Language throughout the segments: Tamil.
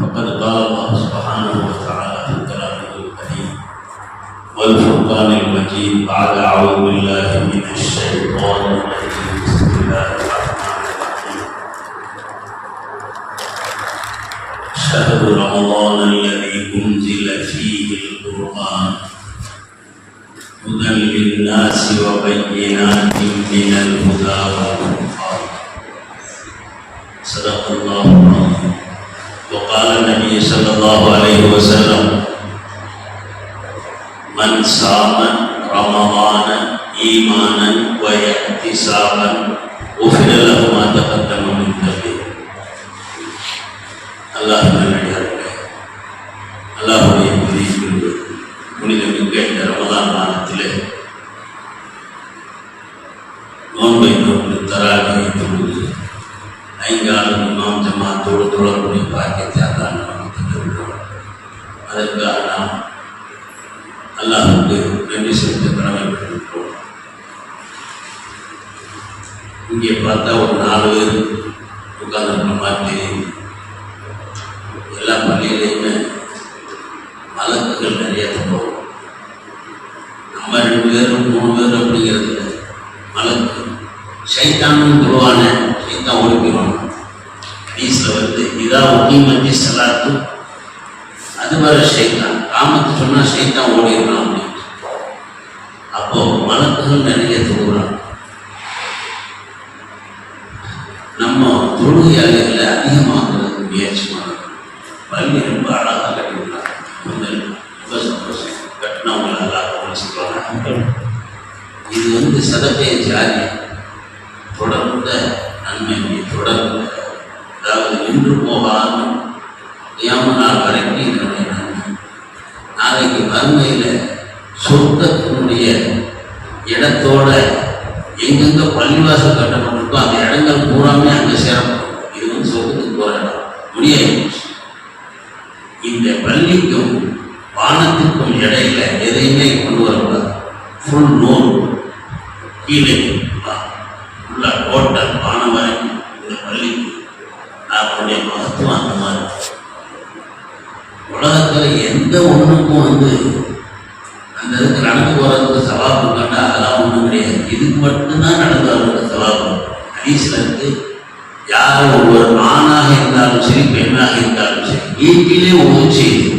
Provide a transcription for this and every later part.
فقد قال الله سبحانه وتعالى في كلامه الكريم والفرقان المجيد بعد أعوذ بالله من الشيطان الرجيم بسم الله الرحمن الرحيم شهر رمضان الذي أنزل فيه القرآن هدى للناس وبينات من الهدى والفرقان صدق الله العظيم. وقال النبي صلى الله عليه وسلم من صام رمضان إيمانا واحتسابا غفر له ما تقدم من ذنبه. அல்லாஹ்வுடைய புனிதமிக்க இந்த ரமதான் மாதத்திலே நோன்பை நோன்பு தராவியை தொழுது ஐங்காலம் இமாம் ஜமாத்தோடு தொழக்கூடிய பாக்கியத்தை அல்லாஹ் நமக்கு தந்திருக்கிறோம். அதற்காக நாம் அல்லாஹ்வுக்கு நன்றி செலுத்த கடமைப்பட்டிருக்கிறோம். இங்கே பார்த்தா ஒரு 4 பேர் உட்கார்ந்துருக்கிற மாதிரி தெரியும். எல்லா பள்ளியிலையுமே மலக்குகள் நிறைய போகும். நம்ம 2 பேரும் 3 பேர் அப்படிங்கிறது மலக்கு சைத்தானும் சொல்லுவான சைத்தான் ஓடி போயிடுவாங்க. ஹதீஸ்ல வந்து இதா உகீமத்தி ஸலாத்து அது வர சைத்தான் காமத்து சொன்னா சைத்தான் ஓடிடலாம் அப்படின்னு. அப்போ மலக்குகள் நிறைய தொழுகிறாங்க. நம்ம தொழுகையாளர்களை அதிகமாக்குறதுக்கு முயற்சி பண்ணணும். பள்ளி ரொம்ப அழகாக கட்டிவிடலாம். ரொம்ப சந்தோஷம். கட்டினவங்களை அழகாக சொல்லுவாங்க. இது வந்து சதப்பை ஜாதி தொடர்ந்த நன்மை, தொடர்ந்த அதாவது நின்று போகாம கியாமத் நாள் வரைக்கும் இதனுடைய நன்மை. நாளைக்கு வறுமையில் சொர்க்கத்தினுடைய இடத்தோட எங்கெங்க பள்ளிவாசல் கட்டப்பட்டிருக்கோ அந்த இடங்கள் பூராமே அங்கே சேரப்படும். இது வந்து சொர்க்கத்துக்கு போகிற இடம் முடியாது. இந்த பள்ளிக்கும் வானத்திற்கும் இடையில எதையுமே கொண்டு வரக்கூடாது. ஃபுல் நூல் கீழே உள்ள டோட்டல் வானம் வரைக்கும் இந்த பள்ளிக்கு அவருடைய மகத்துவம் அந்த மாதிரி. உலகத்தில் எந்த ஒன்றுக்கும் வந்து அந்த இதுக்கு நடந்து போகிறதுக்கு சவாபு கண்டா அதெல்லாம் ஒன்றும் கிடையாது. இதுக்கு மட்டும்தான் நடந்து வர்றதுக்கு சவாபு. ஹதீஸ்ல இருக்கு, யார் ஒருவர் ஆணாக இருந்தாலும் சரி பெண்ணாக இருந்தாலும் சரி வீட்டிலே உதவி செய்து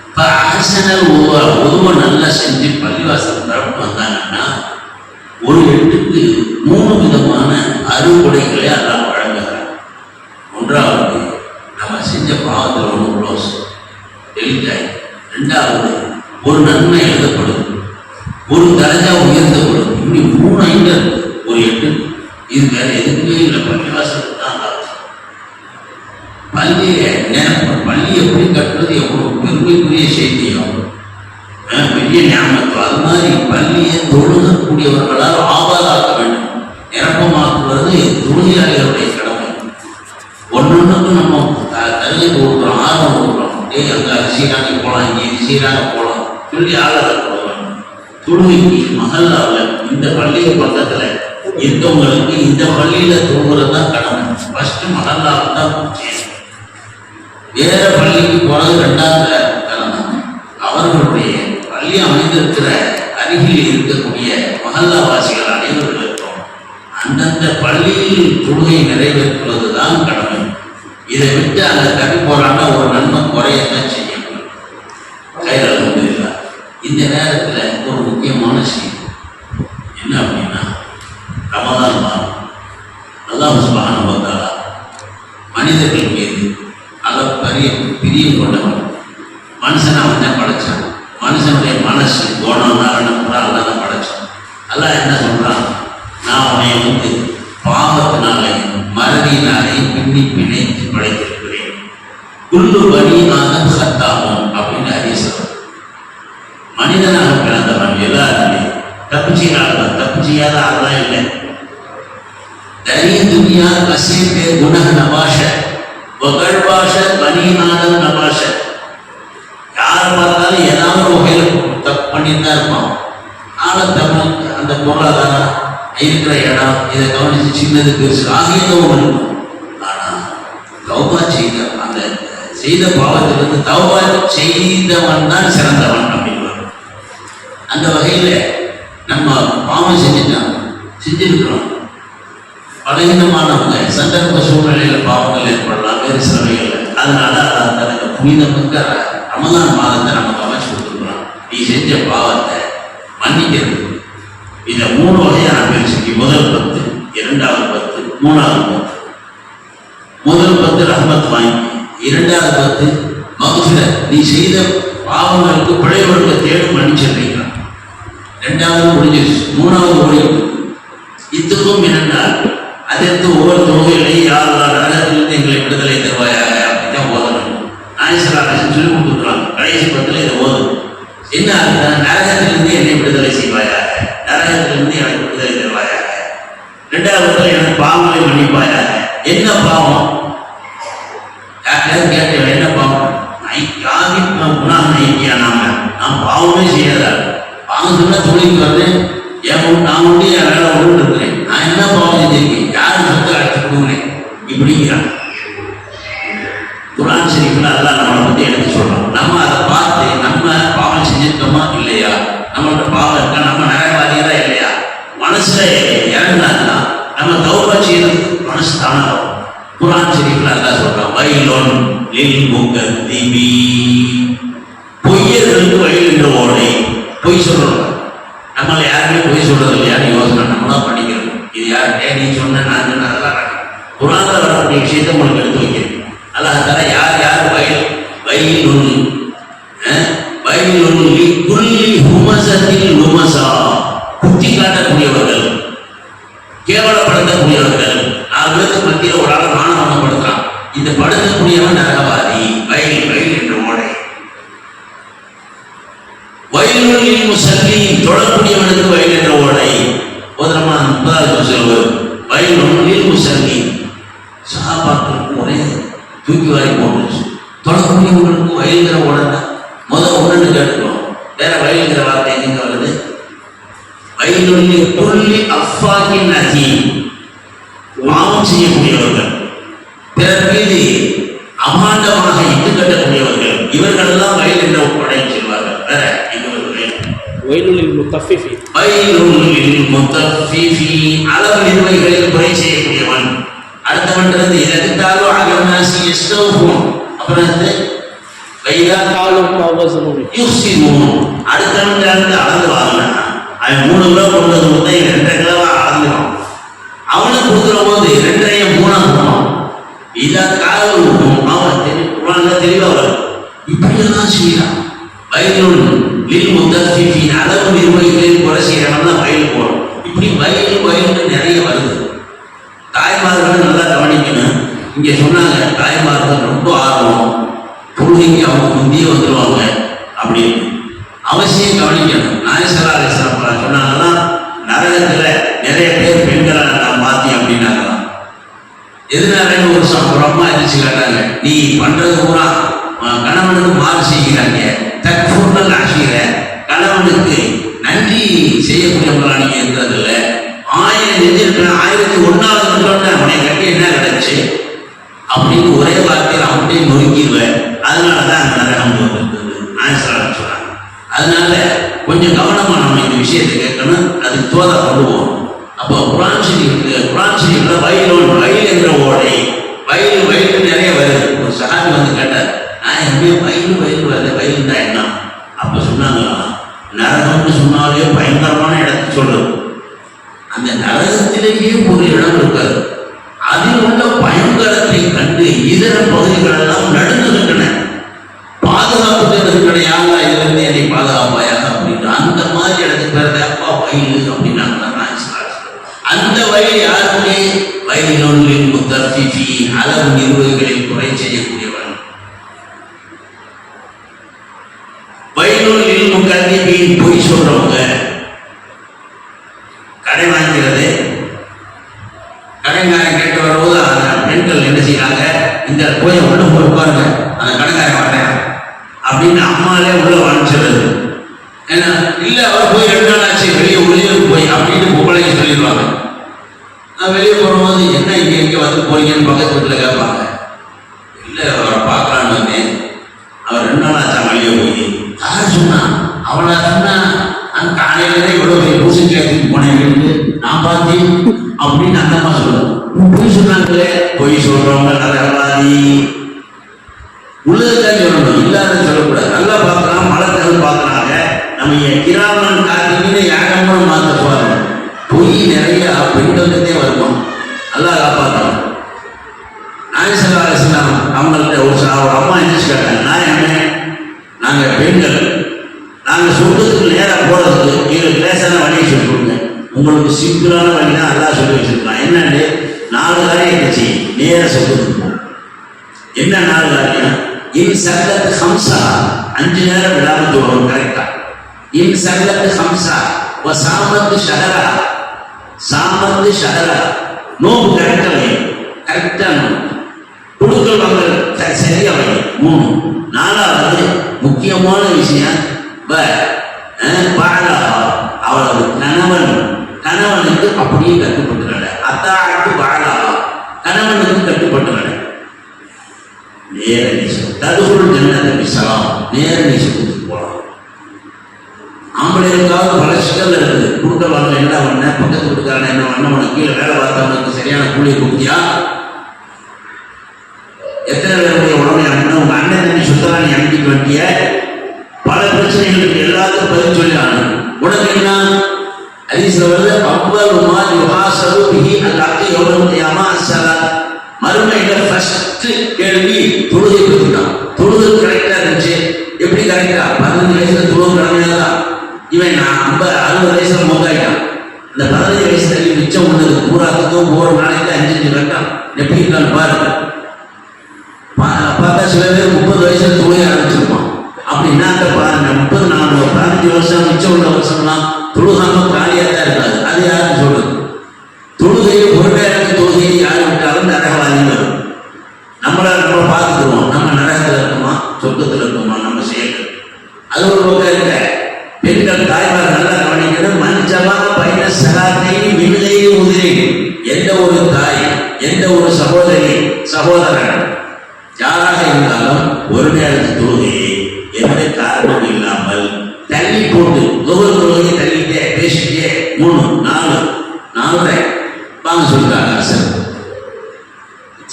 இப்போ அரசனர் உதவ நல்லா செஞ்சு பள்ளிவாசல் தரப்பு வந்தாங்கன்னா ஒரு எட்டுக்கு 3 விதமான அறுவடைகளை அதெல்லாம் வழங்குகிறாங்க. ஒன்றாவது நம்ம செஞ்ச பாவத்தில் ஒன்று க்ளோஸ் டெலிட்டாய். 2வது ஒரு நன்மை எழுதப்படும், ஒரு தரஜா உயர்த்தப்படும். இப்படி 3 ஐட்டம் ஒரு 8. இது வேற எதுக்குமே இல்லை, பள்ளிவாசலுக்கு தான். பள்ளி எப்படி கட்டுறது எவ்வளவு பெருமைக்குரிய செய்தியும் பெரிய ஞாபகம். அது மாதிரி பள்ளியை தொழுகக்கூடியவர்களால் ஆபாதாக்க வேண்டும். நிரப்பமாக்குவது தொழுகையாளர்களுடைய கடமை. ஒன்னொன்றுக்கும் நம்ம கருதை கொடுக்குறோம், ஆர்வம் கொடுக்குறோம். அங்கே சீராக போகலாம், இங்கே சீராக போகலாம் சொல்லி ஆளாக போகலாம். தொழுகைக்கு மஹல்லாவில் இந்த பள்ளிக்கு பக்கத்தில் இருக்கவங்களுக்கு இந்த பள்ளியில தொழுகிறது தான் கடமை. ஃபர்ஸ்ட் மஹல்லாவில் தான் முக்கியம். வேற பள்ளிக்கு போறது 2வது கடமை. அவர்களுடைய பள்ளி அமைந்திருக்கிற அருகில் இருக்கக்கூடிய மஹல்லாவாசிகள் அனைவர்களுக்கும் அந்தந்த பள்ளியில் தொழுகை நிறைவேற்றுவது தான் கடமை. இதை விட்டு அந்த தப்பி போறான்னா ஒரு நன்மை குறையத்தான் செய்யும். கைரல்ஹம்துலில்லாஹ். இந்த நேரத்தில் ஒரு முக்கியமான செய்தி என்ன அப்படின்னா, ரமதான் மாதம் அல்லாஹ் சுப்ஹானஹு வ தஆலா மனிதர்கள் மீது அளப்பரிய பிரியம் கொண்டவன். மனுஷனை அவன் தான் படைச்சான். மனுஷனுடைய மனசு கோணம் நாரணம் கூட அல்லா தான் படைச்சான். அல்லாஹ் என்ன சொல்றான், நான் உன்னை வந்து பாவத்தினாலையும் மறதியினாலையும் பின்னி பிணைத்து படைத்திருக்கிறேன். குல்லு பனி ஆதம் ஹத்தாவும் அப்படின்னு ஹதீஸ். மனிதனாக பிறந்தவன் எல்லாருமே தப்பு செய்யறாங்க. தப்பு செய்யாத ஆள்லாம் இல்லை. தனி துனியா கசீபே குண நபாஷ வகழ்பாஷ பனி ஆதம் நபாஷ. யாரை பார்த்தாலும் ஏதாவது ஒரு வகையில் தப்பு பண்ணிட்டு தான் இருப்பான். ஆனால் தமிழ் அந்த பொருளாதாரம் இருக்கிற இடம் இதை கவனிச்சு சின்னது பெருசு ஆகியதும் இருக்கும். ஆனால் தௌபா செய்த அந்த செய்த பாவத்திலிருந்து தௌபா செய்தவன் தான் சிறந்தவன் அப்படின்வாங்க. அந்த வகையில நம்ம பாவம் செஞ்சிருக்கிறோம். பலகீனமானவங்க சந்தர்ப்ப சூழ்நிலையில பாவங்கள் ஏற்படலாம், வேறு சிலவைகள். அதனால தனக்கு புனிதமிக்க ரமலான் மாதத்தை நமக்கு அமைச்சு கொடுத்துருக்கிறோம். நீ செஞ்ச பாவத்தை மன்னிக்கிறது. இதை 3 வகையா நான் பிரிச்சிருக்கேன். முதல் 10, 2வது 10, 3வது 10. முதல் 10 ரஹ்மத் வாங்கி, 2வது 10 மக்ஃபிரத். நீ செய்த பாவங்களுக்கு பிழைகளுக்கு தேடும் மன்னிச்சிருக்கீங்க. 2வது முடிஞ்சிருச்சு. 3வது முடியும். இதுக்கும் என்னன்னா அதற்கு ஒவ்வொரு தொகையிலையும் யாரெல்லாம் நரகத்திலிருந்து எங்களை விடுதலை தருவாயாக அப்படிதான் ஓதணும். நாயசராசன் சொல்லி கொடுத்துருக்காங்க. கடைசி 10ல் இதை ஓதும். என்ன அர்த்தம்? நரகத்திலிருந்து என்னை விடுதலை செய்வாயாக, நரகத்திலிருந்து எனக்கு விடுதலை தருவாயாக. 2வது எனக்கு பாவங்களை மன்னிப்பாயாக. என்ன பாவம்? கேட்டேன், என்ன பாவம்? நான் பாவமே செய்யாத. பாவம் சொன்னா சொல்லிட்டு வந்தேன். நான் உண்டு என் வேலை ஒன்று இருக்கிறேன். நான் என்ன பாவம் செஞ்சிருக்கேன்? யாரும் சொத்தை அழைச்சி கொடுக்குறேன் இப்படிங்கிறான். குர்ஆன் ஷரீஃப்ல அல்லாஹ் நம்மளை பத்தி எடுத்து சொல்றோம். நம்ம அதை பார்த்து நம்ம பாவம் செஞ்சிருக்கோமா இல்லையா, நம்மளோட பாவம் இருக்கா, நம்ம நரகவாதிகளா இல்லையா, மனசுல இறங்கினா நம்ம தௌபா செய்யறதுக்கு மனசு தானாகும். குர்ஆன் ஷரீஃப்ல அல்லாஹ் சொல்றான், வயலுன் லில் முகத்திபீன். பொய்யர்களுக்கு வயல் என்ற ஓடை. பொய் சொல்றோம். நம்மள யாருமே பொய் சொல்றது இல்லையான்னு யோசனை நம்மளாம் பண்ணிக்கிறோம். இது யார்கிட்ட நீ சொன்ன நான் சொன்ன அதெல்லாம் குர்ஆன்ல வரக்கூடிய விஷயத்தை உங்களுக்கு எடுத்து வைக்கிறேன். அல்லாஹ் தஆலா யார் யார் வயலுன் லிக்குல்லி ஹுமஸத்தில் லுமஸா, குத்தி காட்டக்கூடியவர்கள், கேவலப்படுத்தக்கூடியவர்கள். 4 பேருக்கு மத்தியில் ஒரு ஆள் மானவனப்படுத்துறான். இந்த படுத்தக்கூடியவன் நரகவாதி. வயல் என்ற ஓடை. வயலுல் முஸல்லீன், தொழக்கூடியவனுக்கு வயல் என்ற ஓடை. போதரமா 30வது சொல்வது வயலுல் முஸல்லீன். சஹாபாக்களுக்கு ஒரே தூக்கி வாரி போட்டுச்சு. தொழக்கூடியவங்களுக்கு வயல்கிற ஓடை தான் ஒன்று கேட்டுக்கணும். வேற வயல்கிற வார்த்தை எங்க வருது? வயலுல் குல்லி அஃபாக்கின் அஸீம், பாவம் செய்யக்கூடியவர்கள், பிறர் மீது அமாண்டமாக இட்டு கட்டக்கூடியவர்கள், இவர்கள் எல்லாம் வயல் என்ற ஓடை சொல்வார்கள். வேற வயலுல் முத்தஃபிஃபீன், அளவு நிர்வாகிகளில் குறை செய்யக்கூடியவன். அடுத்தவன்றது எதிர்த்தாலும் அகர்நாசி எஸ்டோவும். அப்புறம் அடுத்தவன் அளந்து வாங்கினான். அவன் 3 கிலோ கொண்டது மொத்தம் 2 கிலோவா அளந்துடும். அவனுக்கு கொடுக்குற போது 2 3 ஆகும். இதா காலம் அவன் தெளிவாக வரும். இப்படியெல்லாம் செய்யலாம். வயலுள் லில் முத்தஃபிஃபீன், அளவு நிர்வாகிகளில் குறை செய்யறவன் தான் வயல் போடும். இப்படி வயலுக்கு நிறைய வருது. தாய்மார்கள் நல்லா கவனிக்கணும். இங்க சொன்னாங்க தாய்மார்கள் ரொம்ப ஆர்வம், தொழுகைக்கு அவங்க முந்தைய வந்துடுவாங்க அப்படின்னு. அவசியம் கவனிக்கணும். நாயசல்லா அலைஹிஸ்ஸலாம் சொன்னாங்கன்னா நரகத்துல நிறைய பேர் பெண்களை நான் பார்த்தேன் அப்படின்னாங்களாம். எதுனாலன்னு ஒரு அம்மா எதிர்த்து கேட்டாங்க, நீ பண்றது பூரா கணவனுக்கு மாறு செய்கிறாங்க, தக்ஃபுர்னல் ஆஷீர, கணவனுக்கு நன்றி செய்யக்கூடியவங்களா நீங்க இருக்கிறது இல்லை. 1000 நெஞ்சிருக்கிறேன், 1001வது அவனை கட்டி என்ன கிடைச்சு அப்படின்னு ஒரே வார்த்தையில் அவன்கிட்டே நொறுக்கிடுவேன். அதனாலதான் அந்த நரகம் வந்திருக்குது நாயசல்லா சொல்றாங்க. அதனால கொஞ்சம் கவனமா நம்ம இந்த விஷயத்தை கேட்கணும். அதுக்கு தோதா கொண்டு போகணும். அப்போ குர்ஆன் ஷரீஃப்ல வயல் என்ற ஓடை, வயல் நிறைய வருது. ஒரு சஹாபி வந்து கேட்டார், நான் எப்பயும் வயல் வருது, வயல் தான் என்ன? அப்ப சொன்னாங்களா, நரகம்னு சொன்னாலே பயங்கரமான இடத்துக்கு சொல்றது. அந்த நரகத்திலேயே ஒரு இடம் இருக்காது. அதில் உள்ள பயங்கரத்தை கண்டு இதர பகுதிகள் எல்லாம் நடுங்குகின்றன. பாதுகாப்பு தேடுகின்றன, யாரா இதிலிருந்து என்னை பாதுகாப்பாயாக அப்படின்னு. அந்த மாதிரி இடத்துக்கு பேர் அப்பா வயல் அப்படின்னாங்க. அந்த வயல் யாருமே வயலுல் முத்தஃபிஃபீன், அளவு நிர்வாகிகளில் குறை செய்யக்கூடியவன். வயலுல் முகத்திபீன், பொய் சொல்றவங்க. கடை வாங்கிறது, கடைக்காரன் கேட்டு வரும்போது அந்த பெண்கள் என்ன செய்யறாங்க, இந்த போய் உள்ள போய் பாருங்க அந்த கடைக்காரன் வரேன் அப்படின்னு அம்மாலே உள்ள வாங்கிச்சிடுறது. ஏன்னா இல்ல அவர் போய் 2 நாள் ஆச்சு வெளியே ஒளிவுக்கு போய் அப்படின்னு பொம்பளைக்கு சொல்லிடுவாங்க. வெளியே போகும்போது என்ன இங்க வந்து போறீங்கன்னு பக்கத்து வீட்டுல கேட்பாங்க. இல்ல அவரை பார்க்கலான்னு அவளை சொன்னா அந்த காலையில இவ்வளவு பெரிய பூசைக்கு எடுத்துட்டு போனேன் வீட்டுக்கு நான் பார்த்தேன் அப்படின்னு அந்த அம்மா சொல்லுவேன். பொய் சொன்னாங்களே, பொய் சொல்றவங்க நரகவாதி. உள்ளதான் சொல்லணும், இல்லாத சொல்லக்கூடாது. நல்லா பார்க்கலாம், மலத்தல் பார்க்கறாங்க. நம்ம கிராமன் காத்தின்னு ஏகமும் மாத்த போறோம். பொய் நிறைய பெண்களுக்கே வருவோம். நல்லா காப்பாற்றணும். நாயசல்லாம் அவங்கள்ட்ட ஒரு அம்மா எந்திரிச்சு கேட்டாங்க, நான் என்ன, நாங்க பெண்கள், நாங்க சொர்க்கத்துக்கு நேராக போறதுக்கு எங்களுக்கு லேசான வழியை சொல்லி கொடுங்க. உங்களுக்கு சிம்பிளான வழி தான் எல்லாம் சொல்லி வச்சிருக்கலாம். என்னன்னு 4 காரியம் இருந்துச்சு, நேர சொர்க்கத்துக்கு போகும். என்ன 4 காரியம்? இன் சகலத்து ஹம்சா, 5 நேரம் விடாமல் தோணும் கரெக்டா. இன் சகலத்து ஹம்சா வ சாமத்து ஷஹரா, சாமத்து ஷஹரா, நோம்பு கரெக்டா வை, கரெக்டா நோம்பு. கொடுக்கல் வாங்கல் சரியா வை. 3. 4வது முக்கியமான விஷயம், அவளது கணவனுக்கு அப்படியே கட்டுப்பட்டுறாங்க. அத்தாக்கு வாழா, கணவனுக்கு கட்டுப்பட்டுறாங்க. நேர நீசம் தடுகுள் ஜன்னத்தை விசலாம், நேர நீசத்துக்கு போகலாம். ஆம்பளைகளுக்காவது பல சிக்கல் இருக்குது. கொடுக்கல் வாங்க என்ன பண்ண, பக்கத்து வீட்டுக்காரன் என்ன பண்ண, உனக்கு கீழே வேலை பார்த்தவனுக்கு சரியான கூலியை கொடுத்தியா, எத்தனை பேருடைய உடம்பை அனுப்பின, உங்க அண்ணன் தண்ணி சுத்தலாம் நீ அனுப்பிக்க வேண்டிய பல பிரச்சனைகளுக்கு எல்லாத்துக்கும் பதில் சொல்லிடாங்க. உனக்கு என்ன ஹதீஸ்ல வருது, அவ்வளவு மாதிரி யுஹாஸபு பிஹி அல்-அப்து யௌமல் கியாமா அஸ்-ஸலாத். மறுமையில ஃபர்ஸ்ட் கேள்வி தொழுகை பத்தி தான். தொழுகை கரெக்டா இருந்துச்சு. எப்படி கரெக்டா? 15 வயசுல தொழுகை கடமையாதான். இவன் 60 வயசுல மொத்தாயிட்டான். இந்த 15 வயசுல மிச்சம் உள்ளது பூராத்துக்கும் ஒரு நாளைக்கு 5 கட்டம் எப்படி இருக்கான்னு பாருங்க. பார்த்தா சில பேர் 30 வயசுல தொழுகை ஆரம்பிச்சிருப்பான். அப்படின்னா அந்த 30 40 15 வருஷம் மிச்சம் உள்ள வருஷம்லாம் தொழுகாம காலியாத்தான் இருக்காது. அது யாருன்னு சொல்றது? தொழுகையை பொறுமையாக தொழுகையை யார் விட்டாலும் நரகவாதி வரும். நம்ம பார்த்துக்குவோம், நம்ம நரகத்தில் இருக்குமா சொர்க்கத்தில் இருக்குமா நம்ம செயல்கள். அது ஒரு பக்கம் இருக்க. பெண்கள் தாய்மார் நல்லா கவனிக்கணும். மஞ்சமாக பயண சகாத்தை விடுதலை உதிரை. எந்த ஒரு தாய், எந்த ஒரு சகோதரி சகோதரன் யாராக இருந்தாலும் ஒரு நேரத்து தொழுகையை எந்த காரணம் இல்லாமல் தள்ளி போட்டு ஒவ்வொரு தொழுகையை தள்ளிட்டே பேசிட்டே 3 4 4 வாங்க சொல்றாங்க. அசல்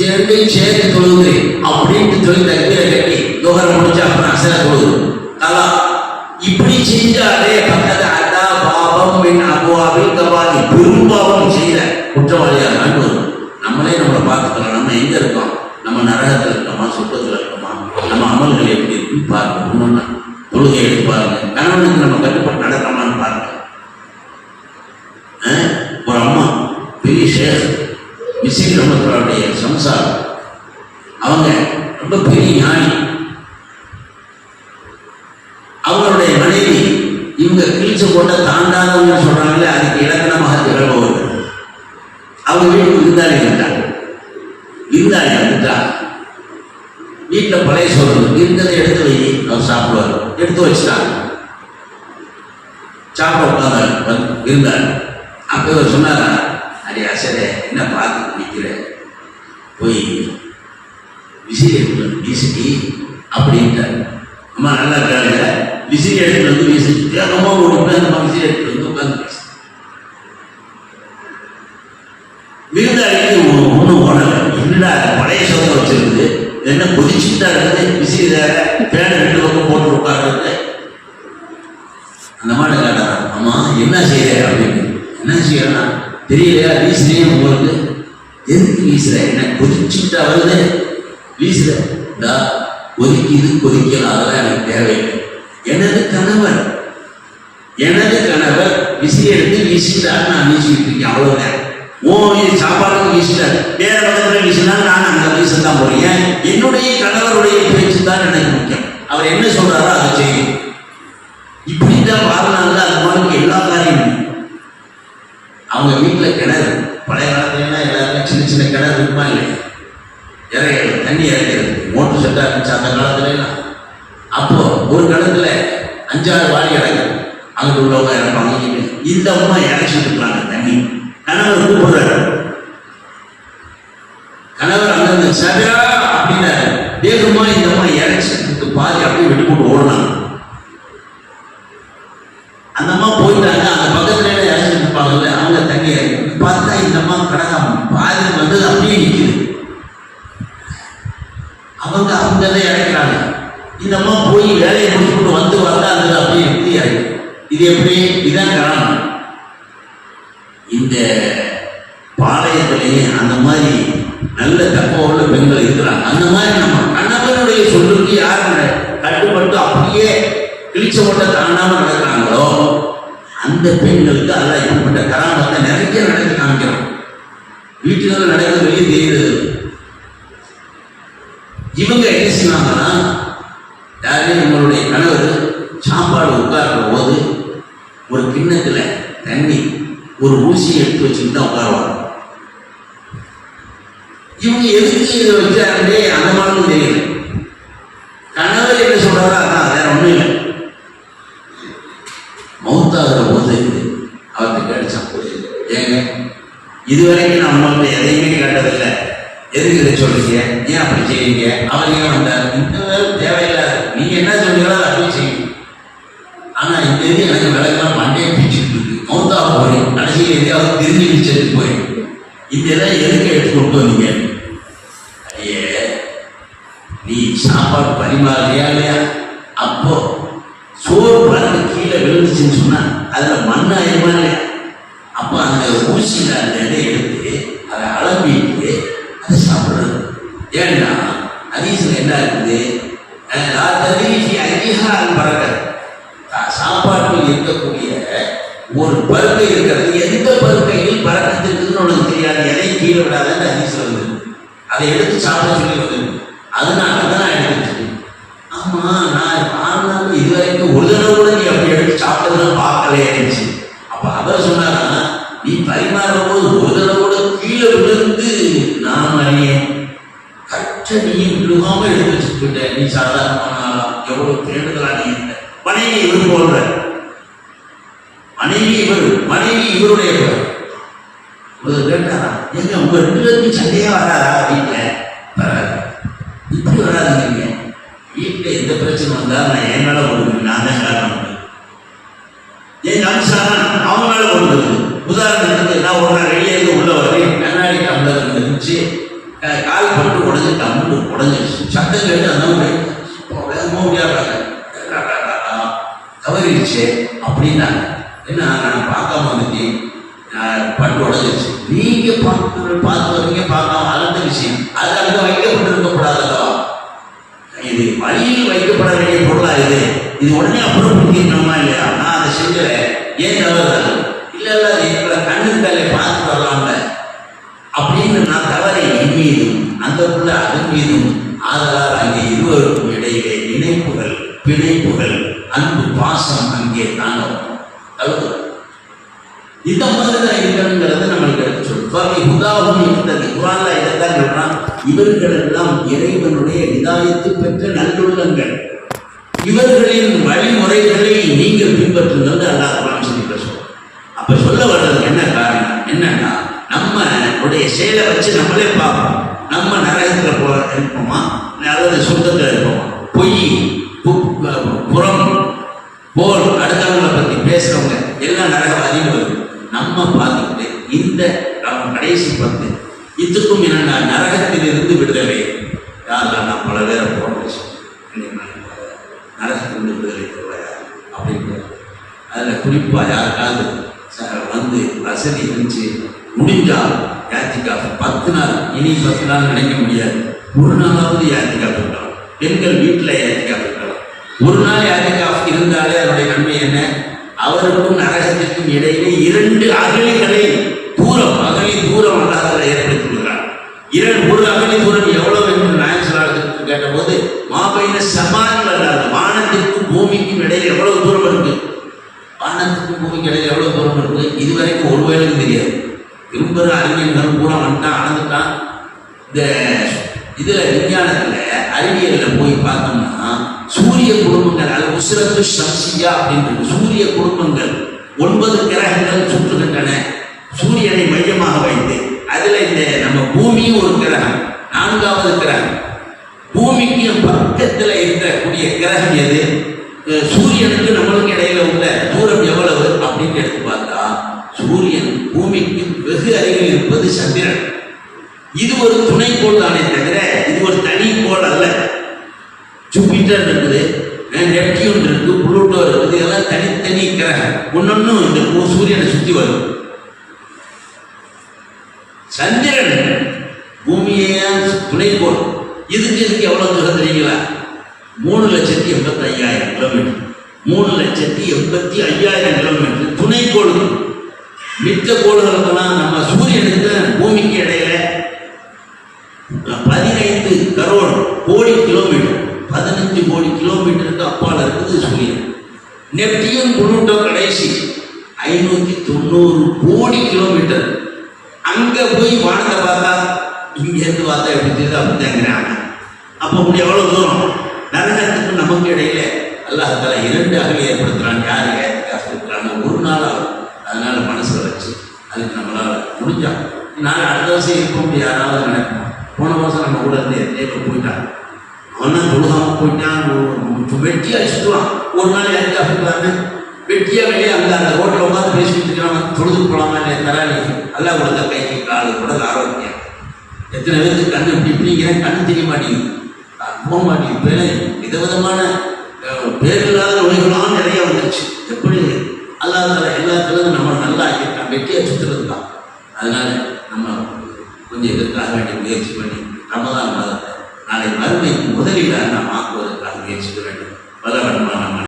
ரெண்டையும் சேர்த்து தொழுது அப்படின்ட்டு சொல்லி தண்ணீரை கட்டி தோகரம் முடிஞ்சு அப்புறம் அசல தொழுது தலா. இப்படி செஞ்சாலே பக்கத்து அட்டா பாவம் பின் அபுவாவில் கபாலி, பெரும்பாவம் செய்த குற்றவாளியாக வரும். நம்மளே நம்மளை பார்த்துக்கலாம். நம்ம எங்க இருக்கோம்? நம்ம நரகத்தில் இருக்கோமா சொர்க்கத்தில் இருக்கோமா? நம்ம அமல்கள் எப்படி இருக்குன்னு பாருங்க. இன்னொன்னு தொழுகை எடுத்து பாருங்க. கணவனுக்கு நம்ம கட்டுப்பட்டு நடக்கலாமான்னு பாருங்க. ஒரு அம்மா பெரிய ஷேர் மிஸ்ஸிங் ரமத்துடைய சம்சாரம், அவங்க ரொம்ப பெரிய ஞானி. அவங்களுடைய மனைவி இவங்க கிழிச்சு போட்ட தாண்டாதவங்க சொல்றாங்களே, அதுக்கு இலக்கணமாக திகழ்பவர்கள். அவங்க வீட்டுக்கு விருந்தாளி வந்துட்டாங்க. விருந்தாளி வந்துட்டா வீட்டில் பழைய சொல்றது இருந்ததை எடுத்து வை, அவர் சாப்பிடுவார். எடுத்து வச்சுட்டாங்க. சாப்பிட உட்காந்தாரு விருந்தாளி. அப்போ இவர் சொன்னாரா, அடி அசரே என்ன பார்த்து குடிக்கிற, போய் விசிறி எடுத்து வீசிட்டி அப்படின்ட்டார். அம்மா நல்லா இருக்காங்க, விசிறி எடுத்துட்டு வந்து வீசி வேகமா ஓடிப்போய் அந்த விசிறி எடுத்துட்டு வந்து உட்காந்து பேச. விருந்தாளிக்கு ஒன்றும் ஓடலை. என்னடா பழைய சோதனை வச்சிருந்து என்ன கொதிச்சுட்டா இருக்குது, விசிறி பேனை 2 பக்கம் போட்டு உட்கார்றது. அந்த மாதிரி கேட்டாரா, அம்மா என்ன செய்யற அப்படின்னு. என்ன செய்யறா தெரியலையா, வீசுறேன் உங்களுக்கு. எதுக்கு வீசுற? என்ன கொதிச்சுட்டா வருது வீசுற. கொதிக்குது கொதிக்கலாம், அதெல்லாம் எனக்கு தேவையில்லை. எனது கணவர் விசிறி எடுத்து வீசிட்டாரு, நான் வீசிக்கிட்டு இருக்கேன், அவ்வளவுதான். சாப்பாடுக்கு வீசிட்டாரு, வேற பக்கத்துல வீசினா நான் அங்க வீசத்தான் போறேன். என்னுடைய கணவருடைய பேச்சு தான் எனக்கு முக்கியம். அவர் என்ன சொல்றாரோ அதை செய்யும். இப்படிதான் வாழ்நாள் அந்த மாதிரி எல்லா காரியமும். அவங்க வீட்டுல கிணறு, பழைய காலத்துல எல்லாருமே சின்ன சின்ன கிணறு இருக்குமா இல்லை, இறைக்கிறது, தண்ணி இறைக்கிறது, மோட்டர் செட்டா இருந்துச்சு அந்த காலத்துல எல்லாம். அப்போ ஒரு கிணத்துல 5-6 வாளி இறங்குது. அங்கிட்டு உள்ளவங்க இறப்பாங்க. இந்த அம்மா இறைச்சிட்டு இருக்காங்க தண்ணி. கணவர் கூப்பிடுறாரு. கணவர் அங்கிருந்து சபரா அப்படின்னாரு. வேகமா இந்த அம்மா இறைச்சிட்டு பாதி அப்படியே வெட்டி போட்டு ஓடுனாங்க. போயிட்டாங்க. அந்த பக்கத்துல இறங்கிட்டு இருப்பாங்கல்ல, அவங்க தண்ணி இறங்கி பார்த்தா இந்த அம்மா கடகம் பாதி வந்தது அப்படியே நிற்குது. அவங்க தான் இறக்கிறாங்க. இந்த அம்மா போய் வேலையை முடிச்சுட்டு வந்து வந்தா அது அப்படியே எப்படி இறங்கி. இது எப்படி? இதுதான் காரணம். இந்த பாளையத்திலேயே அந்த மாதிரி நல்ல தப்போட பெண்கள் இருக்கிறாங்க. அந்த மாதிரி நம்ம கணவனுடைய சொல்லுக்கு யார் கட்டுப்பட்டு அப்படியே கிழிச்ச ஓட்ட தாண்டாம நடக்கிறாங்களோ அந்த பெண்களுக்கு அதெல்லாம் இப்படிப்பட்ட கராமத்தை நிறைய நடத்தி காமிக்கிறோம். வீட்டுல நடக்கிறது வெளியே தெரியுது. இவங்க என்ன செய்வாங்கன்னா, யாரே நம்மளுடைய கணவர் சாப்பாடு உட்கார்ற போது ஒரு கிண்ணத்துல தண்ணி ஒரு ஊசியை எடுத்து வச்சுட்டு தான் உட்காருவாங்க. இவங்க எதுக்கு வச்சாருந்தே அந்த மாதிரி தெரியல. கணவர் என்ன சொல்றாரோ அதான், வேற ஒண்ணும் இல்லை. மௌத்தாகிற போது அவர்கிட்ட கேட்டுச்சான், ஏங்க இதுவரைக்கும் நான் உங்கள்கிட்ட எதையுமே கேட்டதில்லை, எதுக்கு இதை சொல்றீங்க, ஏன் அப்படி செய்வீங்க, அவர் ஏன் வந்தார், இந்த வேலை தேவையில்லாத, நீங்க என்ன சொல்றீங்களோ அதை அப்படி செய்யும். ஆனா இந்த இது எனக்கு விளக்கெல்லாம் மண்டையை பிடிச்சிட்டு இருக்கு. மௌத்தா போறேன், கடைசியில் எதையாவது திரும்பி வச்சுட்டு போறேன், இதெல்லாம் எதுக்கு எடுத்து கொண்டு வந்தீங்க? ஐயே, நீ சாப்பாடு பரிமாறியா இல்லையா? அப்போ சோறு பறந்து கீழே விழுந்துச்சுன்னு சொன்னா அதுல மண் ஆயிருமா இல்லையா? அப்போ அந்த ஊசியில அந்த இடையை எடுத்து அதை அளப்பிட்டு அதை சாப்பிடுறது. ஏன்னா ஹதீஸ்ல என்ன இருக்குது, சாப்பாட்டில் இருக்கக்கூடிய ஒரு பருக்கை இருக்கிறது, எந்த பருக்கையில் பறக்கத்து இருக்குதுன்னு உனக்கு தெரியாது, எதையும் கீழே விடாதுன்னு ஹதீஸ்ல வந்து அதை எடுத்து சாப்பிட சொல்லி வந்து அதனால தான் எடுத்துச்சு. ஆமா, நான் ஆனாலும் இதுவரைக்கும் ஒரு தடவை கூட நீ அப்படி எடுத்து சாப்பிட்டதுலாம் பார்க்கலையாச்சு. அப்ப அவர் சொன்னாரா, நீ பரிமாறும் போது ஒரு தடவை கூட கீழே விழுந்து நான் அறியேன், கற்ற நீயும் விழுகாம எடுத்து வச்சுட்டு போயிட்ட, நீ சாதாரணமானாலா எவ்வளவு பேண்டுதலா நீ இருந்த. மனைவி இவர் போன்ற மனைவி இவருடைய கேட்டாரா, எங்க உங்க ரெண்டு பேருக்கு சண்டையா வராதா வீட்டுல? இப்படி வராதுங்க, வீட்டுல எந்த பிரச்சனை வந்தா நான் என் மேல கொடுக்குறேன், நான் தான் காரணம். என் அம்சாரன் அவங்க மேல கொடுக்குறது. உதாரணத்துக்கு நான் ஒரு நாள் வெளியே இருந்து உள்ள வரேன், கண்ணாடி டம்ளர் இருந்துச்சு, கால் பட்டு உடஞ்சி டம்ளர் உடஞ்சிருச்சு. சத்தம் கேட்டு அந்த வேகமாக முடியாத தவறிடுச்சு அப்படின்னாங்க. என்ன, நான் பார்க்காம வந்துட்டேன், பட்டு உடஞ்சிருச்சு. நீங்க பார்த்து வரீங்க, பார்க்காம அழுத்த விஷயம், அது அங்கே வைக்கப்பட்டிருக்கப்படாதா? இது வழியில் வைக்கப்பட வேண்டிய பொருளா இது உடனே அப்புறப்படுத்திக்கணுமா இல்லையா? நான் அதை செஞ்சல, ஏன் தவறு? இல்ல இல்ல, எங்களை கண்ணுக்கு தலை பார்த்து வரலாம்ல அப்படின்னு நான் தவறை என் மீதும் அந்த புள்ள அதன் மீதும். ஆதலால் அங்கே இருவருக்கும் இடையிலே இணைப்புகள், பிணைப்புகள், அன்பு, பாசம் அங்கே தாங்க இந்த மாதிரி தான் இருக்கணுங்கிறது நம்மளுக்கு எடுத்து சொல்லுவாங்க. உதாரணம் இருந்தது குர்ஆன்ல இதைத்தான் சொல்றான், இவர்கள் எல்லாம் இறைவனுடைய ஹிதாயத்து பெற்ற நல்லுள்ளங்கள், இவர்களின் வழிமுறைகளை நீங்கள் பின்பற்றுங்கள் அல்லாஹ் குர்ஆன் சொல்லி சொல்றோம். அப்ப சொல்ல வர்றது என்ன காரணம் என்னன்னா, நம்மளுடைய செயலை வச்சு நம்மளே பார்ப்போம். நம்ம நரகத்துல இருப்போமா அல்லது சொர்க்கத்தில் இருப்போமா? பொய், புறம், போல், அடுத்தவங்களை பத்தி பேசுறவங்க எல்லாம் நரகவாதிகள். நம்ம பார்த்துக்கிட்டு இந்த கடைசி 10 இதுக்கும் என்னன்னா, நரகத்தில் இருந்து விடுதலை. யாரெல்லாம் நான் பல பேரை போன நரகத்திலிருந்து விடுதலை அப்படின்னு அதில் குறிப்பா யாருக்காவது வந்து வசதி இருந்துச்சு, முடிஞ்சால் யாத்திகாஃப் 10 நாள், இனி 10 நாள் நினைக்க முடியாது, ஒரு நாளாவது யாத்திகாஃப் இருக்கலாம். பெண்கள் வீட்டில் யாத்திகாஃப் இருக்கலாம். ஒரு நாள் யாத்திகாஃப் இருந்தாலே அதனுடைய நன்மை என்ன? அவருக்கும் நரகத்திற்கும் இடையிலே 2 அகலிகளை அகலி தூரம் அல்லாத ஏற்படுத்தி விடுகிறார். ஒரு அகலி தூரம் எவ்வளவு என்று நாயன்சலாளத்துக்கு கேட்டபோது, மாபைன சமான் அல்லாத, வானத்திற்கும் பூமிக்கும் இடையில் எவ்வளவு தூரம் இருக்கு? வானத்துக்கும் பூமிக்கு இடையில் எவ்வளவு தூரம் இருக்கு? இதுவரைக்கும் ஒரு வேலைக்கும் தெரியாது. திரும்ப அறிவியல் பூரா வந்துட்டான், அளந்துட்டான். இந்த இதுல விஞ்ஞானத்துல அறிவியல்ல போய் பார்த்தோம்னா, சூரிய குடும்பங்கள் அது உஸ்ரத்து ஷம்சியா அப்படின்னு சூரிய குடும்பங்கள் 9 கிரகங்கள் சுற்றுகின்றன சூரியனை மையமாக வைத்து. அதுல இந்த நம்ம பூமியும் ஒரு கிரகம், 4வது கிரகம். பூமிக்கு பக்கத்துல இருக்கக்கூடிய கிரகம் எது? சூரியனுக்கு நம்மளுக்கு இடையில உள்ள தூரம் எவ்வளவு அப்படின்னு ஜூபிட்டர் இருக்குது, நெப்டியூன் இருக்கு, புளூட்டோ இருக்குது. இதெல்லாம் தனித்தனி கிரகம். ஒன்னொன்னும் இந்த சூரியனை சுத்தி வரும். சந்திரன் பூமியே துணைக்கோள். இதுக்கு எவ்வளவு தூரம் தெரியுங்களா? 3,85,000 கிலோமீட்டர். 3,85,000 கிலோமீட்டர் துணைக்கோள். மித்த கோள்களுக்கெல்லாம் நம்ம சூரியனுக்கு பூமிக்கு இடையில 15 கோடி கிலோமீட்டர், 15 கோடி கிலோமீட்டருக்கு அப்பால் இருக்குது சூரியன். நெப்டியூன் புளூட்டோ கடைசி 590 கோடி கிலோமீட்டர். அங்க போய் வானத்தை பார்த்தா இங்கேருந்து பார்த்தா எப்படி தெரியுது? அப்படித்தாங்கிறாங்க. அப்போ அப்படி எவ்வளவு தூரம்? நரகத்துக்கு நமக்கு இடையில அல்லாஹ் தஆலா 2 அகவை ஏற்படுத்துறான். யார் ஏற்றுக்காக ஒரு நாள் ஆகும். அதனால மனசுல வச்சு அதுக்கு நம்மளால முடிஞ்சா நான் அடுத்த வருஷம் இருக்க முடியாது. யாராவது நினைப்போம். போன வருஷம் நம்ம கூட இருந்து எத்தனை போயிட்டான், அவனா தொழுகாம போயிட்டான், வெட்டியா சுற்றுவான். ஒரு நாள் ஏற்றுக்காக வெட்டியா வெளியே அந்த ரோட்டில் உட்காந்து பேசிட்டு இருக்கிறான். தொழுது போகலாமா இல்லையா? தராளி அல்லா கொடுத்த கைக்கு காலு உடல் ஆரோக்கியம். எத்தனை பேருக்கு கண்ணு இப்படிங்கிற கண்ணு தெரிய மாட்டேங்குது, போக மாட்டேங்குது. விதவிதமான பேரில்லாத நோய்களாம் நிறைய வந்துருச்சு. எப்படி அல்லாத எல்லாத்துலேயும் நம்ம நல்லா இருக்கான், வெட்டியா சுற்றுறது தான். அதனால நம்ம கொஞ்சம் இதற்காக வேண்டிய முயற்சி பண்ணி ரமதான் மாதத்தை நாளை மறுமைக்கு முதலில் நாம் ஆக்குவதற்காக முயற்சிக்க வேண்டும். பலவன்மான